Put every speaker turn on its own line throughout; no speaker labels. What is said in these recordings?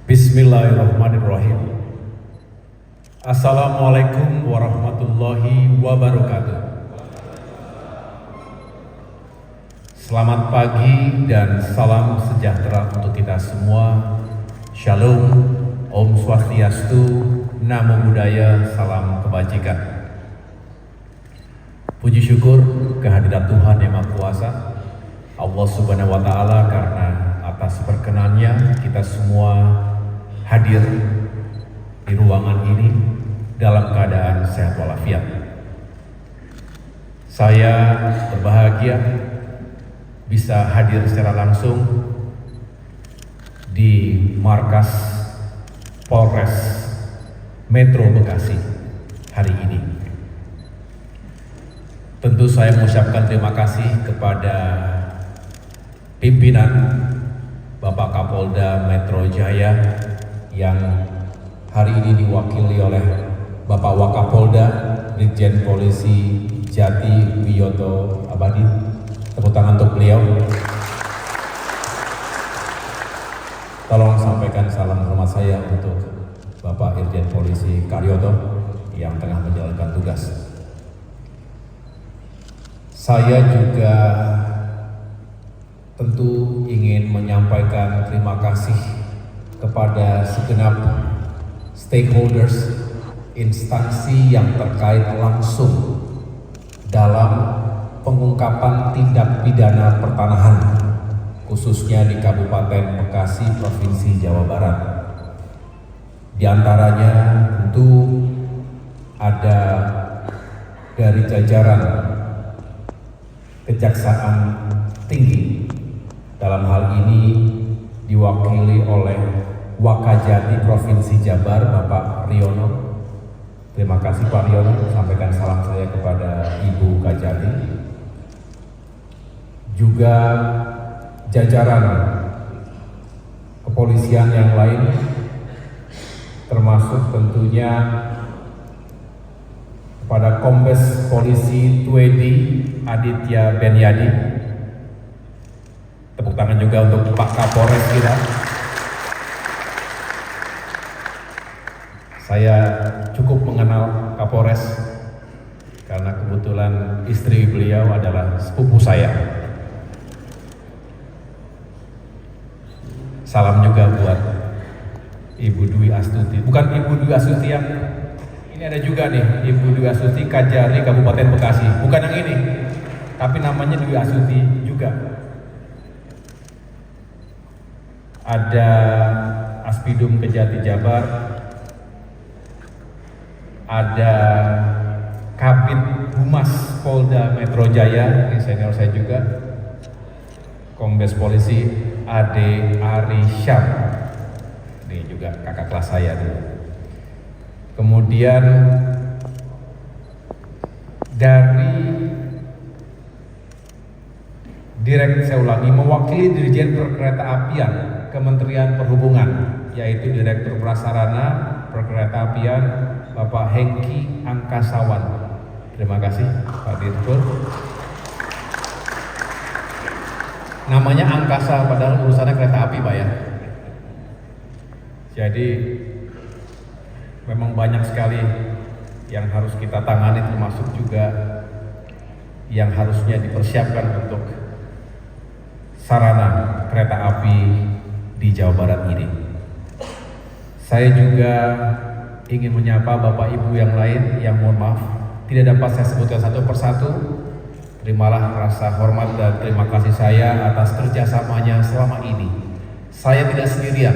Bismillahirrahmanirrahim. Assalamualaikum warahmatullahi wabarakatuh. Selamat pagi dan salam sejahtera untuk kita semua. Shalom, Om Swastiastu, Namo Buddhaya, salam kebajikan. Puji syukur kehadirat Tuhan Yang Maha Kuasa, Allah Subhanahu wa Ta'ala, karena atas perkenannya kita semua hadir di ruangan ini dalam keadaan sehat walafiat. Saya berbahagia bisa hadir secara langsung di markas Polres Metro Bekasi hari ini. Tentu saya mengucapkan terima kasih kepada pimpinan Bapak Kapolda Metro Jaya yang hari ini diwakili oleh Bapak Wakapolda Brigjen Polisi Jati Wiyoto Abadi. Tepuk tangan untuk beliau. Tolong sampaikan salam hormat saya untuk Bapak Irjen Polisi Karyoto yang tengah menjalankan tugas. Saya juga tentu ingin menyampaikan terima kasih kepada segenap stakeholders, instansi yang terkait langsung dalam pengungkapan tindak pidana pertanahan, khususnya di Kabupaten Bekasi, Provinsi Jawa Barat. Di antaranya tentu ada dari jajaran Kejaksaan Tinggi, dalam hal ini diwakili oleh Wakajati Provinsi Jabar, Bapak Riono. Terima kasih Pak Riono, sampaikan salam saya kepada Ibu Kajati. Juga jajaran kepolisian yang lain, termasuk tentunya kepada Kombes Polisi Twedi Aditya Benyadi. Tepuk tangan juga untuk Pak Kapolres kita. Saya cukup mengenal Kapolres karena kebetulan istri beliau adalah sepupu saya. Salam juga buat Ibu Dwi Astuti. Bukan Ibu Dwi Astuti yang ini, ada juga nih Ibu Dwi Astuti Kajari Kabupaten Bekasi. Bukan yang ini, tapi namanya Dwi Astuti juga. Ada Aspidum Kejati Jabar, ada Kabid Humas Polda Metro Jaya, ini senior saya juga, Kombes Polisi Ade Arisham, ini juga kakak kelas saya dulu. Kemudian dari saya ulangi, mewakili Dirjen Perkeretaapian Kementerian Perhubungan, yaitu Direktur Prasarana Perkeretaapian Bapak Hengki Angkasawan. Terima kasih Pak Direktur. Namanya angkasa padahal urusannya kereta api Pak ya. Jadi memang banyak sekali yang harus kita tangani, termasuk juga yang harusnya dipersiapkan untuk sarana kereta api di Jawa Barat ini. Saya juga ingin menyapa Bapak Ibu yang lain yang mohon maaf tidak dapat saya sebutkan satu persatu. Terimalah rasa hormat dan terima kasih saya atas kerjasamanya selama ini. Saya tidak sendirian,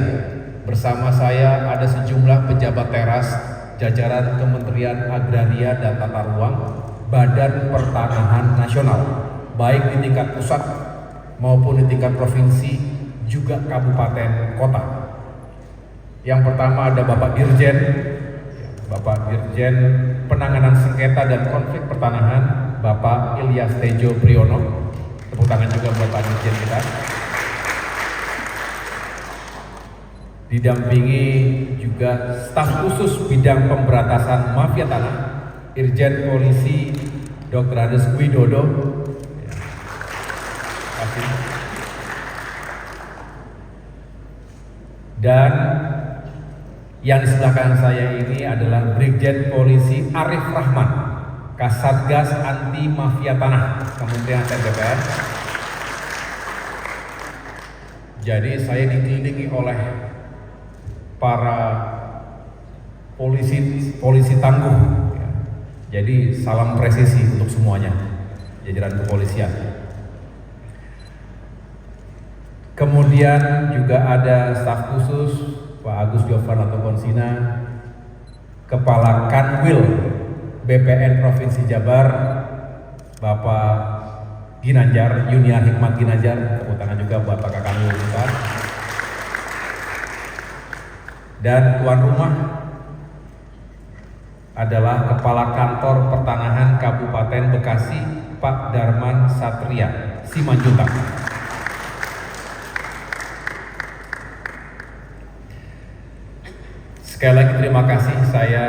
bersama saya ada sejumlah pejabat teras jajaran Kementerian Agraria dan Tata Ruang, Badan Pertanahan Nasional, baik di tingkat pusat maupun di tingkat provinsi, juga kabupaten kota. Yang pertama ada Bapak Dirjen Penanganan Sengketa dan Konflik Pertanahan, Bapak Ilyas Tejo Priyono. Tepuk tangan juga buat Pak Dirjen kita. Didampingi juga staf khusus bidang pemberantasan mafia tanah, Irjen Polisi Dr. Andes Widodo. Dan Yang di sebelah kanan saya ini adalah Brigjen Polisi Arif Rahman, Kasatgas Anti Mafia Tanah, Kementerian ATR BPN. Jadi saya dikelilingi oleh para polisi tangguh. Jadi salam presisi untuk semuanya, jajaran kepolisian. Kemudian juga ada staf khusus Pak Agus Jofar atau Konsina, Kepala Kanwil BPN Provinsi Jabar Bapak Ginanjar, Yuniar Hikmat Ginanjar, tepuk tangan juga buat Pak Kanwil kita. Dan tuan rumah adalah Kepala Kantor Pertanahan Kabupaten Bekasi Pak Darman Satria Simanjuntak. Sekali lagi terima kasih, saya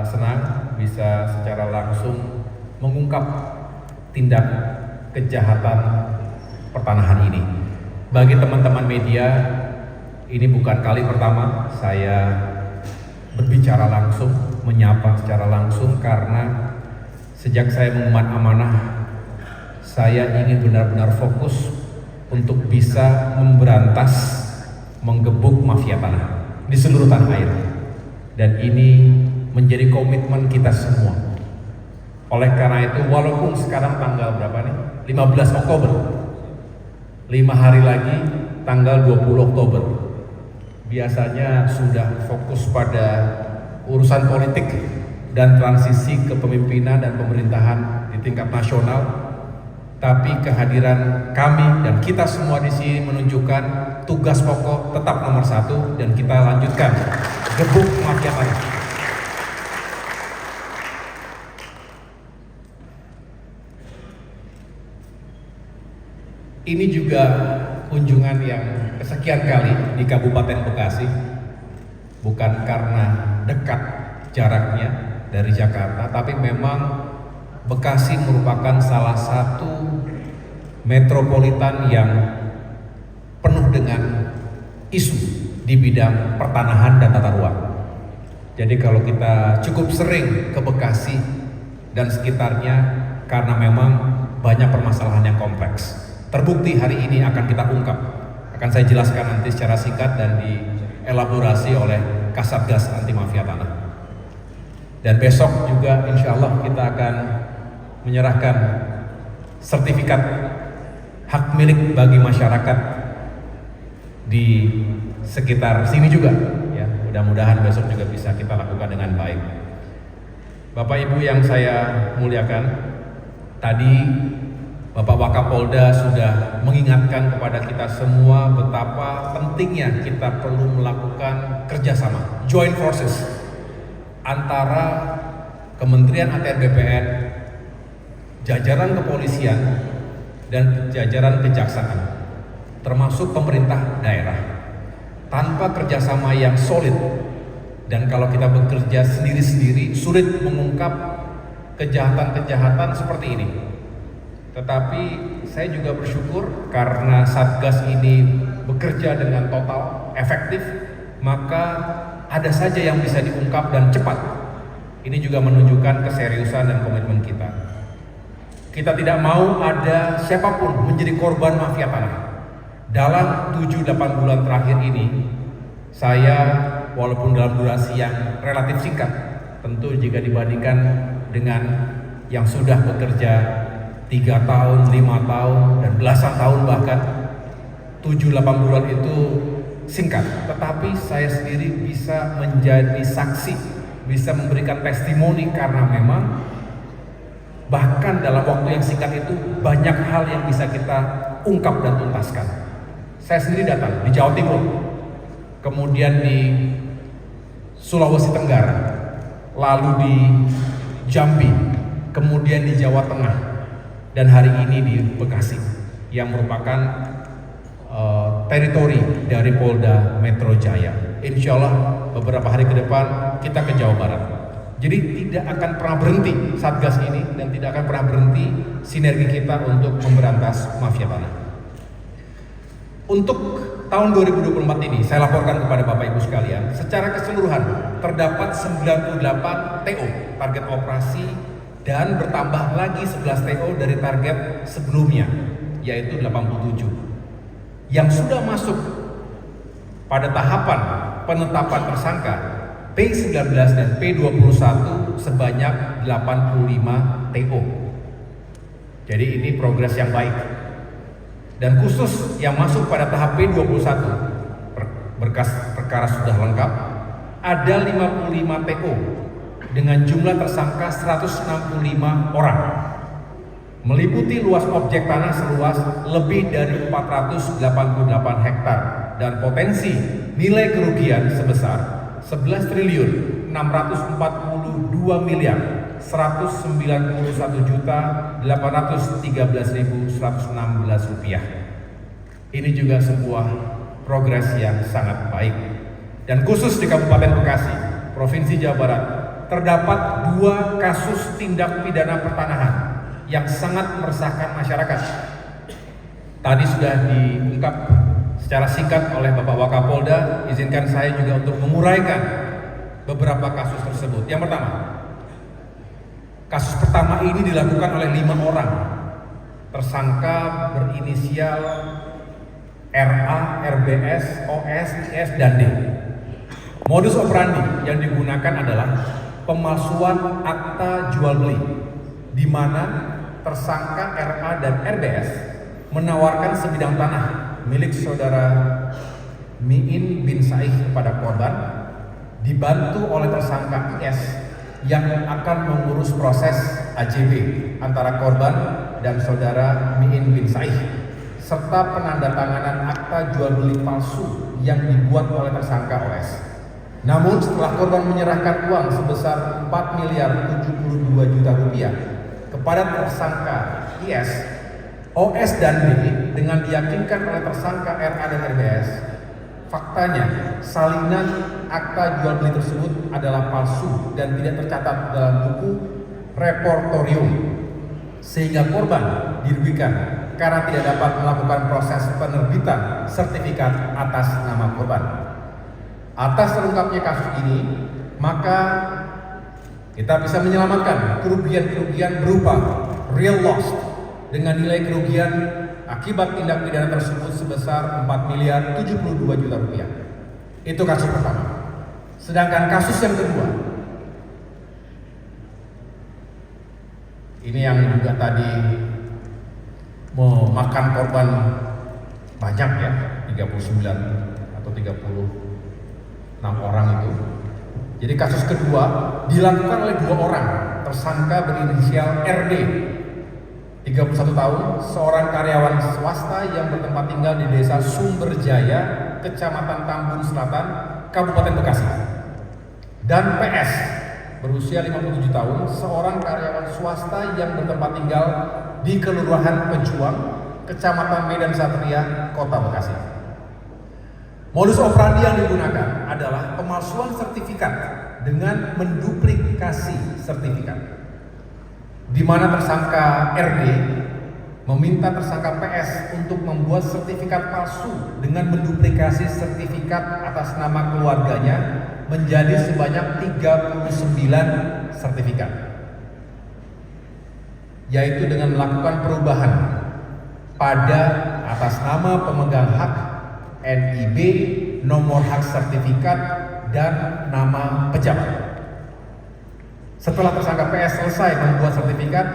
senang bisa secara langsung mengungkap tindak kejahatan pertanahan ini. Bagi teman-teman media, ini bukan kali pertama saya berbicara langsung, menyapa secara langsung, karena sejak saya mengemban amanah, saya ingin benar-benar fokus untuk bisa memberantas, menggebuk mafia tanah di seluruh tanah air. Dan ini menjadi komitmen kita semua. Oleh karena itu, walaupun sekarang tanggal berapa nih? 15 Oktober. 5 hari lagi tanggal 20 Oktober. Biasanya sudah fokus pada urusan politik dan transisi kepemimpinan dan pemerintahan di tingkat nasional. Tapi kehadiran kami dan kita semua di sini menunjukkan tugas pokok tetap nomor 1 dan kita lanjutkan gebuk mafia tanah. Ini juga kunjungan yang kesekian kali di Kabupaten Bekasi, bukan karena dekat jaraknya dari Jakarta, tapi memang Bekasi merupakan salah satu metropolitan yang penuh dengan isu di bidang pertanahan dan tata ruang. Jadi kalau kita cukup sering ke Bekasi dan sekitarnya, karena memang banyak permasalahan yang kompleks. Terbukti hari ini akan kita ungkap, akan saya jelaskan nanti secara singkat dan dielaborasi oleh Kasatgas Anti Mafia Tanah. Dan besok juga insya Allah kita akan menyerahkan sertifikat hak milik bagi masyarakat di sekitar sini juga, ya. Mudah-mudahan besok juga bisa kita lakukan dengan baik. Bapak Ibu yang saya muliakan, tadi Bapak Wakapolda sudah mengingatkan kepada kita semua betapa pentingnya kita perlu melakukan kerjasama, joint forces antara Kementerian ATR BPN, jajaran kepolisian, dan jajaran kejaksaan, termasuk pemerintah daerah. Tanpa kerjasama yang solid, dan kalau kita bekerja sendiri-sendiri, sulit mengungkap kejahatan-kejahatan seperti ini. Tetapi saya juga bersyukur karena Satgas ini bekerja dengan total, efektif, maka ada saja yang bisa diungkap dan cepat. Ini juga menunjukkan keseriusan dan komitmen kita. Kita tidak mau ada siapapun menjadi korban mafia tanah. Dalam 7-8 bulan terakhir ini, saya walaupun dalam durasi yang relatif singkat, tentu jika dibandingkan dengan yang sudah bekerja 3 tahun, 5 tahun, dan belasan tahun bahkan, 7-8 bulan itu singkat. Tetapi saya sendiri bisa menjadi saksi, bisa memberikan testimoni karena memang bahkan dalam waktu yang singkat itu banyak hal yang bisa kita ungkap dan tuntaskan. Saya sendiri datang di Jawa Timur, kemudian di Sulawesi Tenggara, lalu di Jambi, kemudian di Jawa Tengah, dan hari ini di Bekasi yang merupakan teritori dari Polda Metro Jaya. Insya Allah beberapa hari ke depan kita ke Jawa Barat. Jadi tidak akan pernah berhenti Satgas ini dan tidak akan pernah berhenti sinergi kita untuk memberantas mafia tanah. Untuk tahun 2024 ini saya laporkan kepada Bapak Ibu sekalian, secara keseluruhan terdapat 98 TO target operasi dan bertambah lagi 11 TO dari target sebelumnya, yaitu 87 yang sudah masuk pada tahapan penetapan tersangka P19 dan P21 sebanyak 85 TO. Jadi ini progres yang baik. Dan khusus yang masuk pada tahap P21, berkas perkara sudah lengkap, ada 55 TO dengan jumlah tersangka 165 orang, meliputi luas objek tanah seluas lebih dari 488 hektar dan potensi nilai kerugian sebesar 11 triliun 642 miliar 191.813.116 rupiah. Ini juga sebuah progres yang sangat baik. Dan khusus di Kabupaten Bekasi, Provinsi Jawa Barat, terdapat 2 kasus tindak pidana pertanahan yang sangat meresahkan masyarakat. Tadi sudah diungkap secara singkat oleh Bapak Wakapolda, izinkan saya juga untuk menguraikan beberapa kasus tersebut. Yang pertama, kasus pertama ini dilakukan oleh 5 orang tersangka berinisial RA, RBS, OS, IS, dan D. Modus operandi yang digunakan adalah pemalsuan akta jual beli, di mana tersangka RA dan RBS menawarkan sebidang tanah milik saudara Miin bin Saih kepada korban, dibantu oleh tersangka IS yang akan mengurus proses AJB antara korban dan saudara Miin bin Saih, serta penandatanganan akta jual beli palsu yang dibuat oleh tersangka OS. Namun setelah korban menyerahkan uang sebesar 4 miliar 72 juta rupiah kepada tersangka IS, OS dan D dengan diyakinkan oleh tersangka RA dan RBS, faktanya salinan akta jual beli tersebut adalah palsu dan tidak tercatat dalam buku reportorium, sehingga korban dirugikan karena tidak dapat melakukan proses penerbitan sertifikat atas nama korban. Atas terungkapnya kasus ini, maka kita bisa menyelamatkan kerugian-kerugian berupa real loss dengan nilai kerugian akibat tindak pidana tersebut sebesar 4 miliar 72 juta rupiah. Itu kasus pertama. Sedangkan kasus yang kedua, ini yang juga tadi memakan korban banyak ya, 39 atau 36 orang itu. Jadi kasus kedua dilakukan oleh 2 orang tersangka berinisial RD, 31 tahun, seorang karyawan swasta yang bertempat tinggal di Desa Sumberjaya, Kecamatan Tambun Selatan, Kabupaten Bekasi. Dan PS, berusia 57 tahun, seorang karyawan swasta yang bertempat tinggal di Kelurahan Pejuang, Kecamatan Medan Satria, Kota Bekasi. Modus operandi yang digunakan adalah pemalsuan sertifikat dengan menduplikasi sertifikat, di mana tersangka RD meminta tersangka PS untuk membuat sertifikat palsu dengan menduplikasi sertifikat atas nama keluarganya menjadi sebanyak 39 sertifikat, yaitu dengan melakukan perubahan pada atas nama pemegang hak, NIB, nomor hak sertifikat, dan nama pejabat. Setelah tersangka PS selesai membuat sertifikat,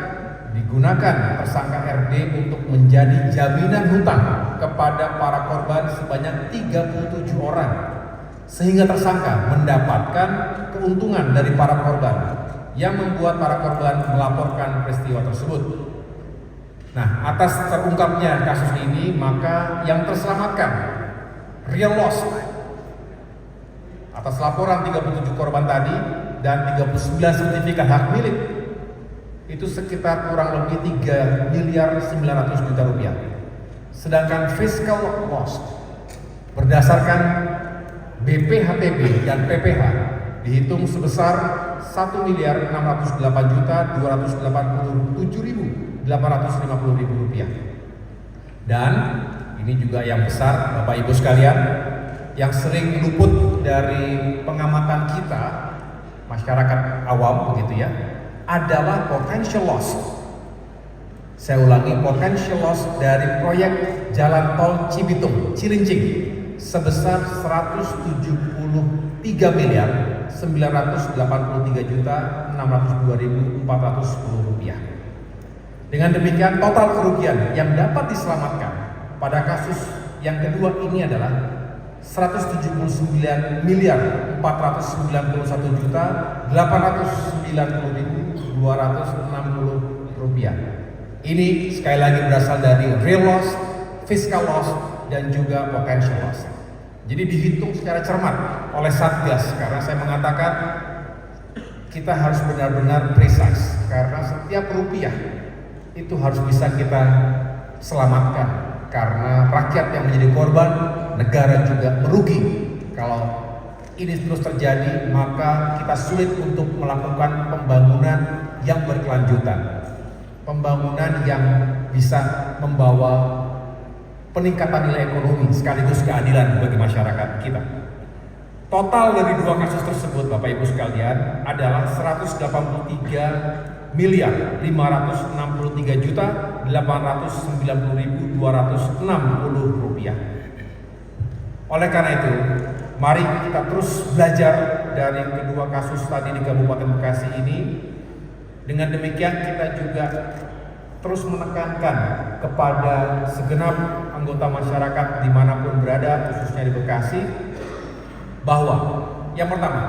digunakan tersangka RD untuk menjadi jaminan hutang kepada para korban sebanyak 37 orang, sehingga tersangka mendapatkan keuntungan dari para korban yang membuat para korban melaporkan peristiwa tersebut. Nah, atas terungkapnya kasus ini, maka yang terselamatkan real loss atas laporan 37 korban tadi dan 39 sertifikat hak milik itu sekitar kurang lebih 3 miliar 900 juta rupiah. Sedangkan fiscal loss berdasarkan BPHTB dan PPH dihitung sebesar 1 miliar 608 juta 287.850 rupiah. Dan Ini juga yang besar, Bapak Ibu sekalian, yang sering luput dari pengamatan kita, masyarakat awam begitu ya, adalah potential loss. Saya ulangi, potential loss dari proyek Jalan Tol Cibitung, Cilincing sebesar 173 miliar 983 juta 602.410 rupiah. Dengan demikian total kerugian yang dapat diselamatkan pada kasus yang kedua ini adalah 179 miliar 491 juta 890.260 rupiah. Ini sekali lagi berasal dari real loss, fiscal loss, dan juga potential loss. Jadi dihitung secara cermat oleh Satgas, karena saya mengatakan kita harus benar-benar precise, karena setiap rupiah itu harus bisa kita selamatkan, karena rakyat yang menjadi korban, negara juga merugi. Kalau ini terus terjadi, maka kita sulit untuk melakukan pembangunan yang berkelanjutan, pembangunan yang bisa membawa peningkatan nilai ekonomi sekaligus keadilan bagi masyarakat kita. Total dari dua kasus tersebut, Bapak Ibu sekalian, adalah 183 miliar 563 juta 890.260 rupiah. Oleh karena itu, mari kita terus belajar dari kedua kasus tadi di Kabupaten Bekasi ini. Dengan demikian kita juga terus menekankan kepada segenap anggota masyarakat dimanapun berada, khususnya di Bekasi, bahwa yang pertama,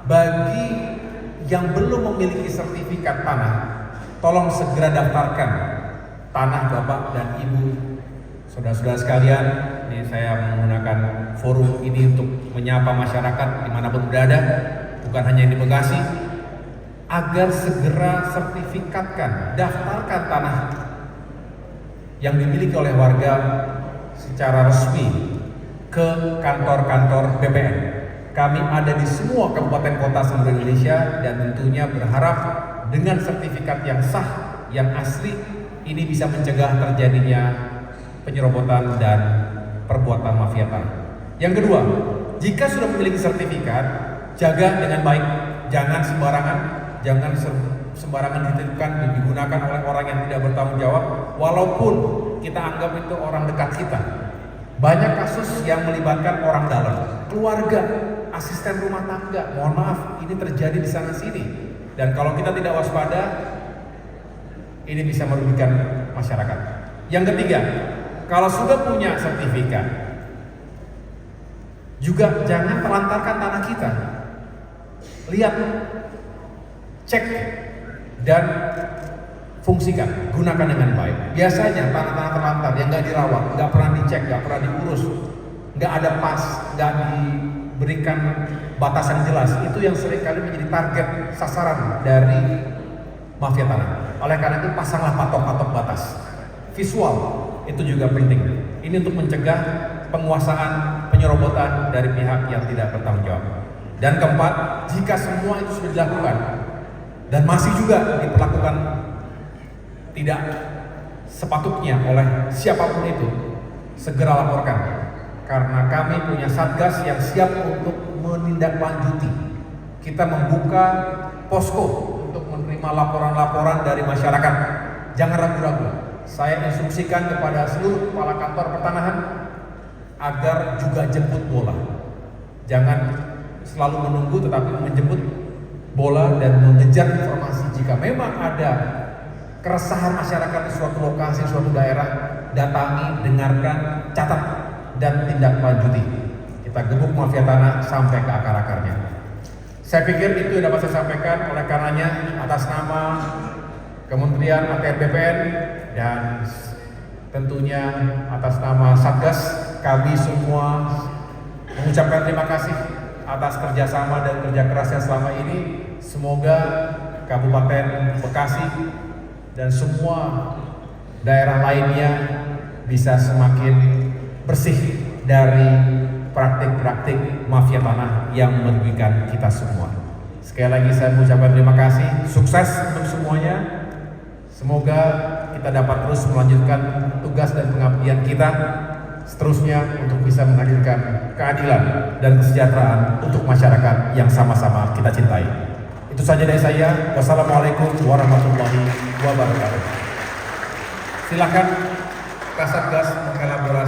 bagi yang belum memiliki sertifikat tanah, tolong segera daftarkan tanah Bapak dan Ibu. Saudara-saudara sekalian, ini saya menggunakan forum ini untuk menyapa masyarakat dimanapun berada, bukan hanya di Bekasi, agar segera sertifikatkan, daftarkan tanah yang dimiliki oleh warga secara resmi ke kantor-kantor BPN. Kami ada di semua kabupaten kota seluruh Indonesia dan tentunya berharap dengan sertifikat yang sah, yang asli, ini bisa mencegah terjadinya penyerobotan dan perbuatan mafia tanah. Yang kedua, jika sudah memiliki sertifikat, jaga dengan baik, jangan sembarangan. Jangan sembarangan dititipkan, digunakan oleh orang yang tidak bertanggung jawab, walaupun kita anggap itu orang dekat kita. Banyak kasus yang melibatkan orang dalam, keluarga, asisten rumah tangga. Mohon maaf, ini terjadi di sana sini. Dan kalau kita tidak waspada, ini bisa merugikan masyarakat. Yang ketiga, kalau sudah punya sertifikat, juga jangan telantarkan tanah kita. Lihat, cek dan fungsikan, gunakan dengan baik. Biasanya tanah-tanah terlantar yang nggak dirawat, nggak pernah dicek, nggak pernah diurus, nggak ada pas, nggak diberikan batasan jelas, itu yang seringkali menjadi target sasaran dari mafia tanah. Oleh karena itu pasanglah patok-patok batas. Visual itu juga penting. Ini untuk mencegah penguasaan penyerobotan dari pihak yang tidak bertanggung jawab. Dan keempat, jika semua itu sudah dilakukan dan masih juga diperlakukan tidak sepatutnya oleh siapapun itu, segera laporkan, karena kami punya Satgas yang siap untuk menindaklanjuti. Kita membuka posko untuk menerima laporan-laporan dari masyarakat. Jangan ragu-ragu. Saya instruksikan kepada seluruh kepala kantor pertanahan agar juga jemput bola. Jangan selalu menunggu, tetapi menjemput bola dan mengejar informasi. Jika memang ada keresahan masyarakat di suatu lokasi, suatu daerah, datangi, dengarkan, catat, dan tindak lanjuti. Kita gebuk mafia tanah sampai ke akar-akarnya. Saya pikir itu yang dapat saya sampaikan. Oleh karenanya, atas nama Kementerian ATR BPN dan tentunya atas nama Satgas, kami semua mengucapkan terima kasih atas kerjasama dan kerja kerasnya selama ini. Semoga Kabupaten Bekasi dan semua daerah lainnya bisa semakin bersih dari praktik-praktik mafia tanah yang merugikan kita semua. Sekali lagi saya mengucapkan terima kasih, sukses untuk semuanya. Semoga kita dapat terus melanjutkan tugas dan pengabdian kita seterusnya untuk bisa menghadirkan keadilan dan kesejahteraan untuk masyarakat yang sama-sama kita cintai. Itu saja dari saya. Wassalamualaikum warahmatullahi wabarakatuh. Silakan Kasatgas mengelaborasi.